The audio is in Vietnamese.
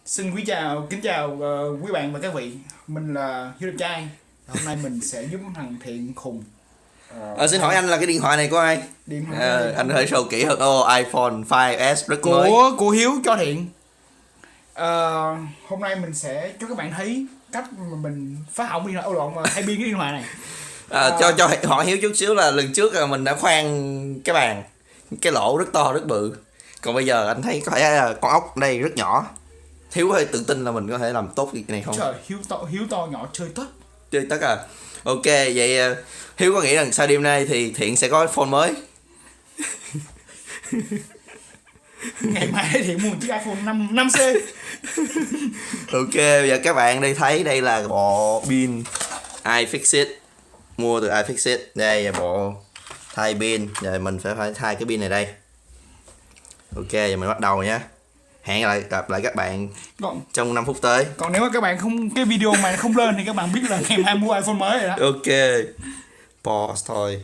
Xin kính chào quý bạn và các vị. Mình là Hiếu Đẹp Trai. Hôm nay mình sẽ giúp thằng Thiện khùng. Xin hỏi anh là cái điện thoại này của ai? Điện thoại Anh hơi sầu kỹ hơn. iPhone 5S rất mới. của Hiếu cho Thiện. Hôm nay mình sẽ cho các bạn thấy cách mà mình phá hỏng điện thoại, thay pin cái điện thoại này. Cho hỏi Hiếu chút xíu là lần trước là mình đã khoan cái bàn, cái lỗ rất to rất bự. Còn bây giờ anh thấy có thể là con ốc đây rất nhỏ. Hiếu hơi tự tin là mình có thể làm tốt việc này không? Trời, Hiếu to nhỏ chơi tất. Chơi tất à? Ok, vậy Hiếu có nghĩ rằng sau đêm nay thì Thiện sẽ có phone mới? Ngày mai Thiện mua một chiếc iPhone 5C. Ok, bây giờ các bạn đây thấy đây là bộ pin iFixit, mua từ iFixit. Đây là bộ thay pin, rồi mình phải thay cái pin này đây. Ok, giờ mình bắt đầu nhé. Hẹn gặp lại các bạn trong 5 phút tới. Còn nếu mà các bạn cái video mà không lên thì các bạn biết là ngày mai mua iPhone mới rồi đó. Ok, pause thôi.